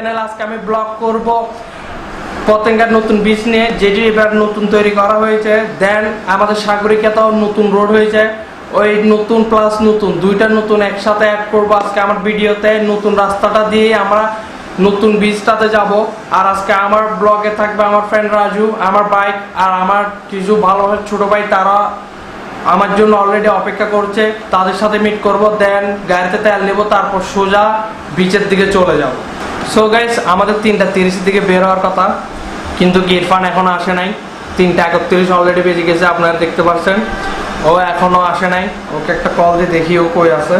Channel. আজকে আমি blog করব পতেঙ্গার নতুন বীজ নিয়ে, যেটি এবার নতুন তৈরি করা হয়েছে। দেন আমাদের সাগরিকাতেও নতুন রোড হয়েছে, ওই নতুন প্লাস নতুন দুইটা নতুন একসাথে অ্যাড করবো আজকে আমার ভিডিওতে। নতুন রাস্তাটা দিয়ে আমরা নতুন বীজটাতে যাব। আর আজকে আমার ব্লগে থাকবে আমার ফ্রেন্ড রাজু, আমার বাইক, আর আমার কিছু ভালো ছোট ভাই, তারা আমার জন্য অলরেডি অপেক্ষা করছে। তাদের সাথে মিট করব, দেন গাড়িতে তেল নেব, তারপর সোজা বিচের দিকে চলে যাব। সো গাইস, আমাদের 3:30 দিকে বের হওয়ার কথা, কিন্তু ইরফান এখনো আসে নাই। 3:31 অলরেডি বেজে গেছে, আপনারা দেখতে পাচ্ছেন। ও এখনো আসে নাই। ওকে একটা কল দিয়ে দেখি ও কই আছে।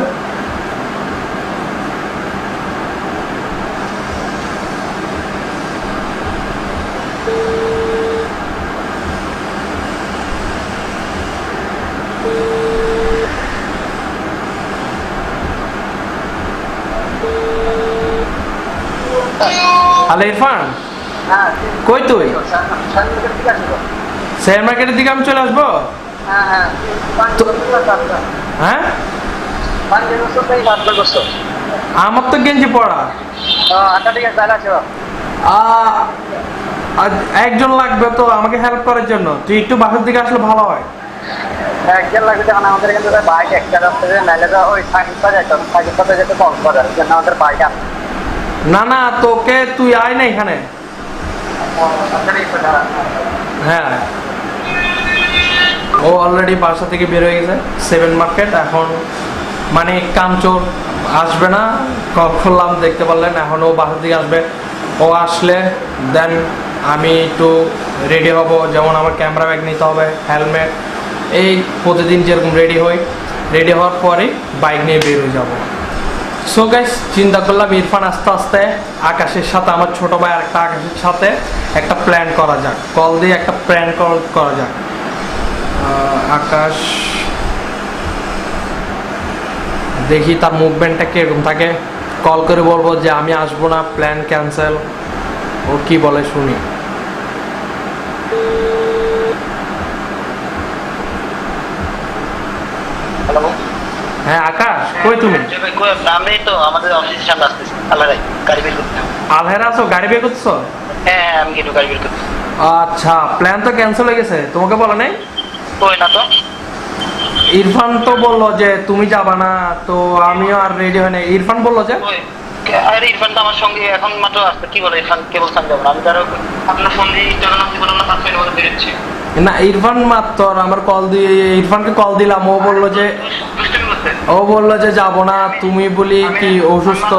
হ্যালো ইরফান, কই তুই? শেয়ার মার্কেটের দিকে আমি চলে আসবো। হ্যাঁ, আমার তো গেঞ্জি পড়া। একজন লাগবে তো আমাকে হেল্প করার জন্য, তুই একটু বাসার দিকে আসলে ভালো হয়। একজন লাগবে, কারণ আমাদের এখানে বাইক একটা রাস্তায় নাইলে ওই সাইকেলটা যেতে সাইকেলটা যেতে কল করার জন্য আমাদের বাইক আছে। না না, তোকে তুই আয় না এখানে। হ্যাঁ, ও অলরেডি বাসা থেকে বের হয়ে গেছে। 7 মার্কেট এখন, মানে কামচোর আসবে না, কল করলাম দেখতে পারলেন। এখন ও বাসা থেকে আসবে। ও আসলে দেন আমি একটু রেডি হব, যেমন আমার ক্যামেরা ব্যাগ নিতে হবে, হেলমেট, এই প্রতিদিন যেরকম রেডি হই। রেডি হওয়ার পরে বাইক নিয়ে বের হয়ে যাবো। সো গাইস, চিন্তা করলাম ইরফান আস্তে আস্তে আকাশের সাথে, আমার ছোট ভাই আর একটা আকাশের সাথে একটা প্ল্যান করা যাক, কল দিয়ে একটা প্ল্যান করা যাক। আকাশ, দেখি তার মুভমেন্টটা কিরকম থাকে। কল করে বলবো যে আমি আসবো না, প্ল্যান ক্যান্সেল। ও কি বলে শুনি। হ্যালো, হ্যাঁ আকাশ, কই তুমি? আমি তো আমাদের অফিসের সামনে আসতেছি। গাড়ি বের করতে। আলহেরা আছো, গাড়ি বের করছো? হ্যাঁ, আমি কিন্তু গাড়ি বের করতে। আচ্ছা, প্ল্যান তো ক্যান্সেল হয়ে গেছে, তোমাকে বলে নাই? কই না তো। ইরফান তো বললো যে তুমি যাবা না, তো আমিও আর রেডি হয় না। ইরফান বললো যে, আরে ইরফান তো আমার সঙ্গে এখন মাত্র আসছে। কি বলে ইরফান? কে বলছেন যাবো না? আমি তার আপনার ফোন দিয়ে যখন আপনি বললাম না 5 মিনিট মধ্যে বেরোচ্ছি। না, ইরফান মাত্র আমার কল দিয়ে, ইরফানকে কল দিলাম, ও বললো যে যাবো না। তুমি বলি কি অসুস্থ?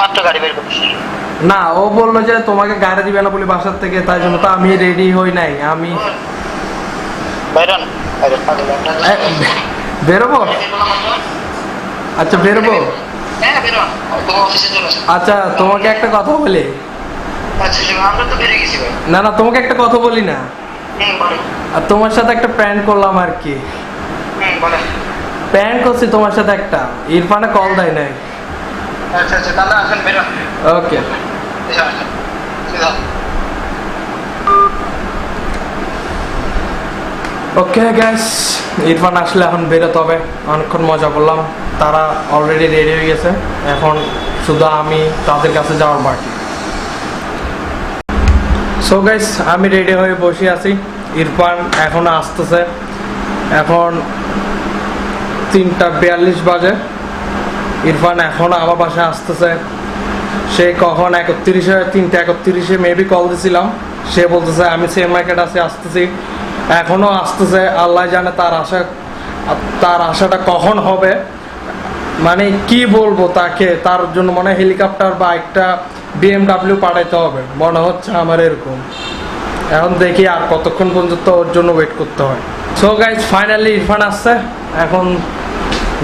মাত্র গাড়ি বের করতেছি। না, ও বললো যে তোমাকে গাড়ি দিবে না বলি বাসার থেকে, তাই জন্য তো আমি রেডি হই নাই। আমি বেরোবো। আচ্ছা বেরোবো। আচ্ছা, তোমাকে একটা কথা বলি। না না, তোমাকে একটা কথা বলি না। আর তোমার সাথে একটা প্র্যাঙ্ক করলাম আর কি। প্র্যাঙ্ক করছি তোমার সাথে একটা। ইরফানে কল দেয় নাই। ওকে। ওকে গাইস, ইরফান আসলে এখন বেরোতে হবে। অনেকক্ষণ মজা করলাম, তারা অলরেডি রেডি হয়ে গেছে। এখন শুধু আমি তাদের কাছে যাওয়ার বাকি। সো গাইস, আমি রেডি হয়ে বসে আছি। ইরফান এখনো আসতেছে। এখন 3:42 বাজে। ইরফান এখন আমার বাসায় আসতেছে। সে কখন 3:31 মেবি কল দিছিলাম। সে বলতেছে আমি সেম মার্কেট আছি, আসতেছি। এখনো আসতেছে। আল্লাহ জানে তার আশাটা কখন হবে। মানে কি বলবো তাকে, তার জন্য মনে হেলিকপ্টার বা একটা BMW পাঠাইতে হবে মনে হচ্ছে আমার এরকম। এখন দেখি আর কতক্ষণ পর্যন্ত ওর জন্য ওয়েট করতে হয়। সো গাইজ, ফাইনালি ইরফান আসছে। এখন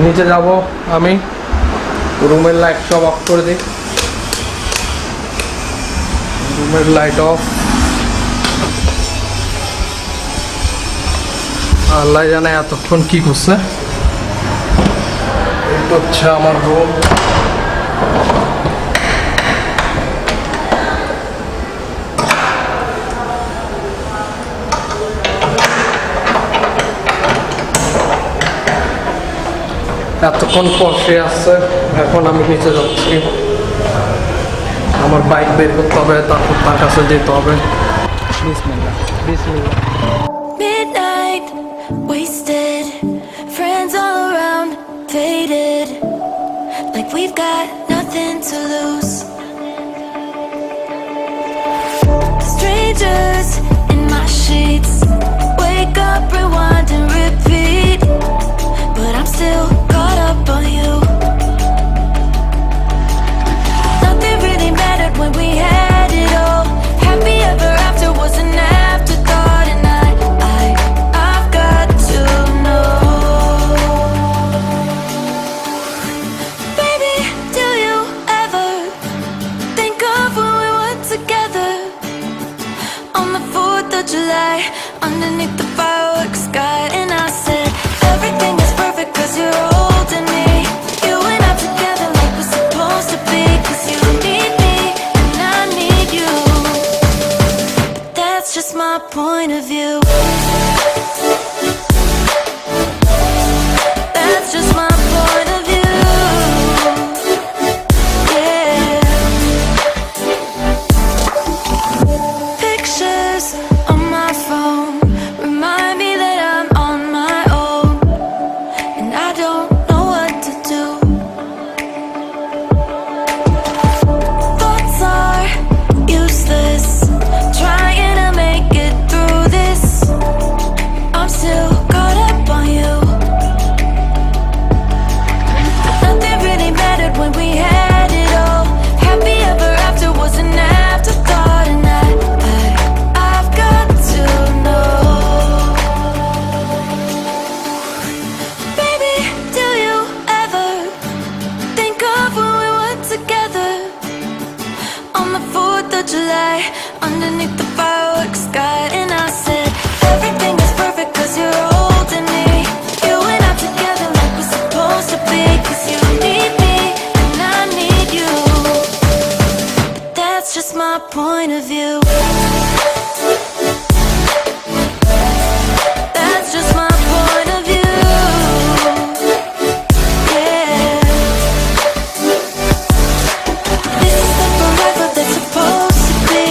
নিচে যাব আমি। রুমের লাইট সব অফ করে দিই। রুমের লাইট অফ। আল্লাহ জানে এতক্ষণ কি করছে। এটা হচ্ছে আমার রুম। এতক্ষণ পর সে আসছে। এখন আমি নিচে যাচ্ছি। আমার বাইক বের করতে হবে, তারপর তার কাছে যেতে হবে। বিসমিল্লাহ বিসমিল্লাহ। Midnight, wasted, friends all around, faded, like we've got nothing to lose. Strangers in my sheets, wake up, rewind and repeat, but I'm still caught up on you. Nothing really mattered when we had it all. Happy ever after was an afterthought, and I've got to know. Baby, do you ever think of when we were together on the 4th of July underneath the fireworks sky? And I said everything is perfect 'cause you're holding me. You and I together like we're supposed to be, 'cause you need me and I need you. That's just my point of view. That's just my point of view. Yeah. Pictures on my phone remind me that I'm on my own, and I don't know what to do. Thoughts are useless, trying to make it through this. I'm still caught up on you. Nothing really mattered when we had it all. Happy ever after was an afterthought, and I've got to know. Baby, do you ever think of when we were together on the 4th of July underneath the fireworks sky? And I said everything is perfect 'cause you're holding me. You and I together like we're supposed to be, 'cause you need me and I need you. That's just my point of view. That's just my point of view. Yeah. This is the forever that's supposed to be.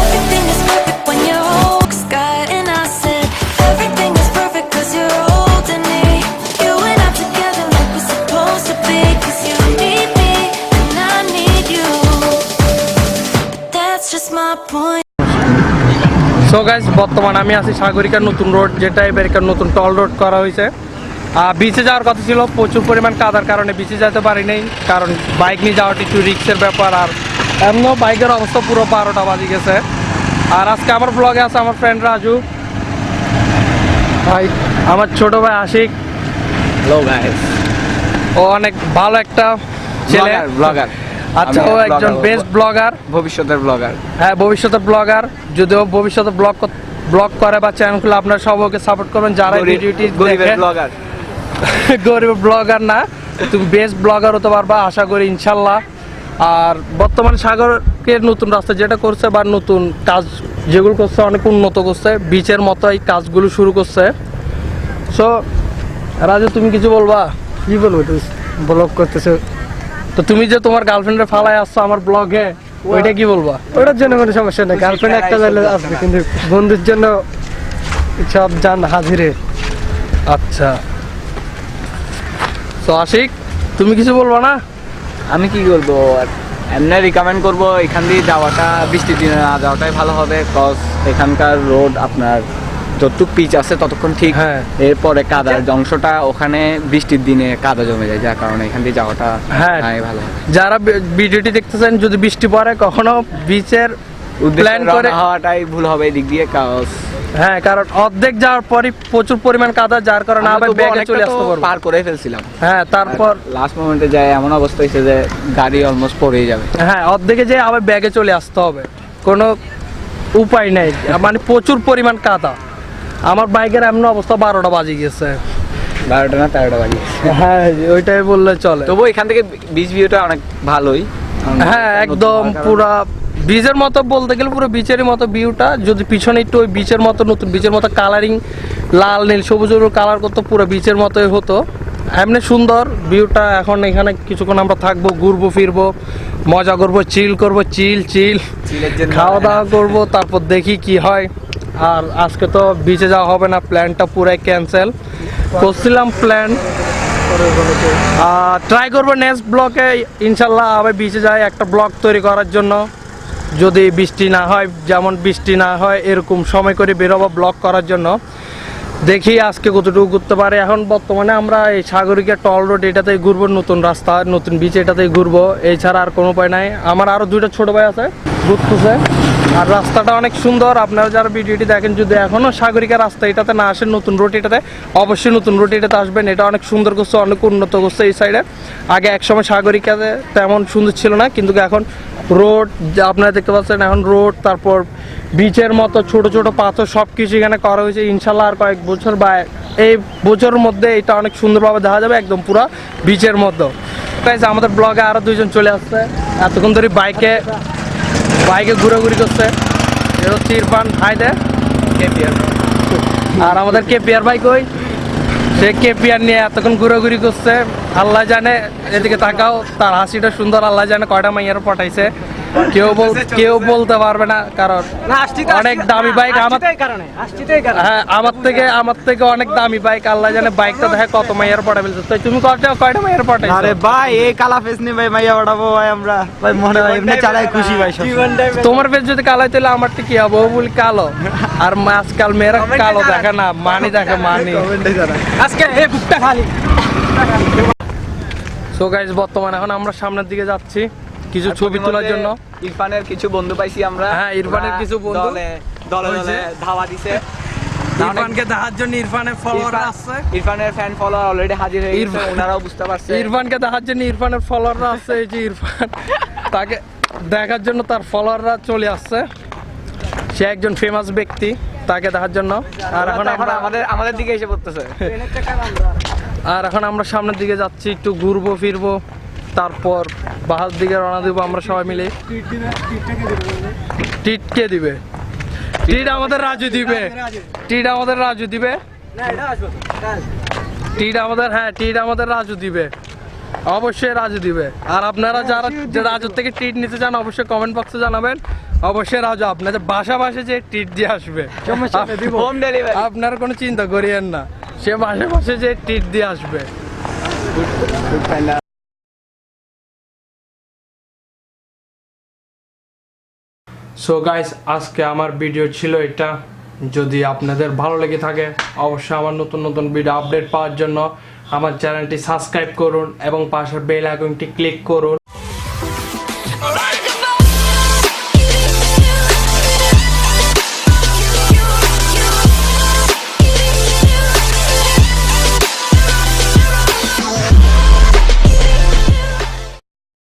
Everything is perfect when you're holding the sky. And I said everything is perfect 'cause you're holding me. You and I together like we're supposed to be, 'cause you need me and I need you. That's just my point. So guys, বর্তমানে আমি আছি সাগরিকার নতুন road, যেটা এবারকার নতুন টল road করা হয়েছে। বিচে যাওয়ার কথা ছিল, প্রচুর পরিমাণ কাদার কারণে বিচে যেতে পারি নাই, কারণ বাইক নিয়ে যাওয়াটা একটু রিক্সের ব্যাপার। আর এমনও বাইকের অবস্থা পুরো 12টা বাজে গেছে। আর আজকে আমার ব্লগে আছে আমার ফ্রেন্ড রাজু ভাই, আমার ছোট ভাই আশিক। Hello guys. ও অনেক ভালো একটা ছেলে, ব্লগার। আচ্ছা, ও একজন বেস্ট ব্লগার, ভবিষ্যতের ব্লগার। হ্যাঁ, ভবিষ্যতের ব্লগার। যদিও ভবিষ্যতে ব্লগ করে বা চ্যানেল খুলে আপনারা সব ওকে সাপোর্ট করবেন। যারা ভিডিওটি গরিবের ব্লগার, গরিব ব্লগার না, তুমি বেস্ট ব্লগার হতে পারবা আশা করি ইনশাল্লাহ। আর বর্তমানে সাগরকে নতুন রাস্তা যেটা করছে বা নতুন কাজ যেগুলো করছে অনেক উন্নত করছে, বিচের মতো এই কাজগুলো শুরু করছে। সো রাজু, তুমি কিছু বলবা? কি বলবো, তুই ব্লগ করতেছো তো তুমি যে তোমার গার্লফ্রেন্ডের ফালায় আসছো আমার ব্লগে, ওইটা কি বলবা? ওটার জন্য কোনো সমস্যা নেই, গার্লফ্রেন্ড একটা চাইলে আসবে, কিন্তু বন্ধুর জন্য সব জান হাজিরে। আচ্ছা, তো আশিক, তুমি কিছু বলবা না? আমি কি বলবো আর এমনি রিকমেন্ড করবো এখান দিয়ে যাওয়াটা, বৃষ্টির দিনে না যাওয়াটাই ভালো হবে। কজ এখানকার রোড আপনার যতটুক পিচ আছে ততক্ষণ ঠিক, হ্যাঁ। এরপরে কাদার অংশটা ওখানে বৃষ্টির দিনে কাদা জমে যায়, যার কারণে এখান দিয়ে যাওয়াটা হ্যাঁ ভালো হবে। যারা ভিডিওটি দেখতেছেন, যদি বৃষ্টি পড়ে কখনো বিচের প্ল্যান করে হওয়াটাই ভুল হবে এদিক দিয়ে, কজ হ্যাঁ, কারণ অর্ধেক যাওয়ার পরই প্রচুর পরিমাণ কাদা, যার কারণে আবার ব্যাগে চলে আসতে পারবো। পার করে ফেলছিলাম, হ্যাঁ, তারপর লাস্ট মোমেন্টে যায় এমন অবস্থা হয়েছে যে গাড়ি অলমোস্ট পড়েই যাবে। হ্যাঁ, অর্ধেকে যে আবার ব্যাগে চলে আসতে হবে, কোনো উপায় নেই, মানে প্রচুর পরিমাণ কাদা। আমার বাইকের এমন অবস্থা 12টা বাজে গেছে, 12টা না 13টা বাজে। হ্যাঁ, ওইটাই বললে চলে। তবু এখান থেকে বিচ ভিউটা অনেক ভালোই, হ্যাঁ, একদম পুরা বিচের মতো, বলতে গেলে পুরো বিচের মতো ভিউটা। যদি পিছনে একটু ওই বিচের মতো, নতুন বিচের মতো কালারিং, লাল নীল সবুজ কালার করতো, পুরো বিচের মতোই হতো। এমনি সুন্দর ভিউটা। এখন এখানে কিছুক্ষণ আমরা থাকবো, ঘুরবো ফিরবো, মজা করবো, চিল করবো, চিল খাওয়া দাওয়া করবো, তারপর দেখি কি হয়। আর আজকে তো বিচে যাওয়া হবে না, প্ল্যানটা পুরাই ক্যান্সেল করছিলাম। প্ল্যান ট্রাই করবো নেক্সট ব্লকে ইনশাল্লাহ আবার বিচে যাই একটা ব্লগ তৈরি করার জন্য। যদি বৃষ্টি না হয়, যেমন বৃষ্টি না হয় এরকম সময় করে বেরোবো ব্লগ করার জন্য। দেখি আজকে কতটুকু ঘুরতে পারে। এখন বর্তমানে আমরা এই সাগরিকা টল রোড এটাতেই ঘুরবো, নতুন রাস্তা, নতুন বিচ, এটাতেই ঘুরবো। এছাড়া আর কোনো উপায় নাই। আমার আরও 2টা ছোট ভাই আছে, ঘুরতেছে। আর রাস্তাটা অনেক সুন্দর। আপনারা যারা ভিডিওটি দেখেন, যদি এখনও সাগরিকা রাস্তা এটাতে না আসেন, নতুন রোড এটাতে, অবশ্যই নতুন রোড এটাতে আসবেন। এটা অনেক সুন্দর করছে, অনেক উন্নত করছে এই সাইডে। আগে একসময় সাগরিকাতে তেমন সুন্দর ছিল না, কিন্তু এখন রোড আপনারা দেখতে পাচ্ছেন, এখন রোড, তারপর বিচের মতো ছোট ছোট পাথর সব কিছু এখানে করা হয়েছে। ইনশাল্লাহ আর কয়েক বছর বা এই বছরের মধ্যে এটা অনেক সুন্দরভাবে দেখা যাবে, একদম পুরো বিচের মতো। আমাদের ব্লগে আরও 2জন চলে আসছে, এতক্ষণ ধরে বাইকে ঘোরাঘুরি করছে। এটা হচ্ছে ইরফান হায়দে কেপিআর, আর আমাদের কেপিআর ভাই কই, সে কেপিআর নিয়ে এতক্ষণ ঘোরাঘুরি করছে। আল্লাহ জানে, এদিকে তাকাও, তার হাসিটা সুন্দর। আল্লাহ জানে কয়টা মাইয়ার পটাইছে, কেউ বলতে পারবে না, কারণ অনেক দামি বাইক। হ্যাঁ, আমার থেকে অনেক দামি বাইক। আল্লাহ জানে বাইকটা দেখে কত মাইয়ার পটা ফেলছে। তাই তুমি কয়টা মাইয়ার পটাইছো? আরে ভাই, এই কালা ফেস নিয়ে ভাই মাইয়া পটাবো ভাই আমরা, ভাই মনে হয় এমনি চালাই খুশি ভাই সব। তোমার ফেস যদি কালাই তাহলে আমারটা কি হবে? ও বলি কালো, আর আজকাল মেয়েরা কালো দেখে না, মানি দেখে, মানি। আজকে এই বুকটা খালি। সো গাইস, বর্তমানে এখন আমরা সামনের দিকে যাচ্ছি কিছু ছবি তোলার জন্য। ইরফানের কিছু বন্ধু পাইছি আমরা। হ্যাঁ, ইরফানের কিছু বন্ধু দলে ধাওয়া দিছে। ইরফানকে দেখার জন্য ইরফানের ফলোয়ার আছে, ইরফানের ফ্যান ফলোয়ার অলরেডি হাজির হয়ে গেছে, ওনারাও বুঝতে পারছে। ইরফানকে দেখার জন্য ইরফানের ফলোয়াররা আছে। এই যে ইরফান, তাকে দেখার জন্য তার ফলোয়াররা চলে আসছে। সে একজন ফেমাস ব্যক্তি, তাকে দেখার জন্য। আর এখন আমরা আমাদের দিকে এসে পড়তেছে। আর এখন আমরা সামনের দিকে যাচ্ছি, একটু ঘুরবো ফিরবো, তারপর বাহার দিকে রওনা দেবো আমরা সবাই মিলে। টিট কে দিবে? টিট আমাদের রাজু দিবে। টিট আমাদের রাজু দিবে। টিট আমাদের রাজু দিবে, অবশ্যই রাজু দিবে। আর আপনারা যারা রাজুর থেকে ট্রিট নিতে চান, অবশ্যই কমেন্ট বক্সে জানাবেন। অবশ্যই রাজু আপনাদের বাসা যে ট্রিট দিয়ে আসবে, হোম ডেলিভারি। আপনারা কোনো চিন্তা করিয়েন না, সে বাসে যে ট্রিট দিয়ে আসবে। সো গাইস, আজকে আমার ভিডিও ছিল এটা। যদি আপনাদের ভালো লেগে থাকে, অবশ্যই আমার নতুন নতুন ভিডিও আপডেট পাওয়ার জন্য আমার চ্যানেলটি সাবস্ক্রাইব করুন এবং পাশের বেল আইকনটি ক্লিক করুন।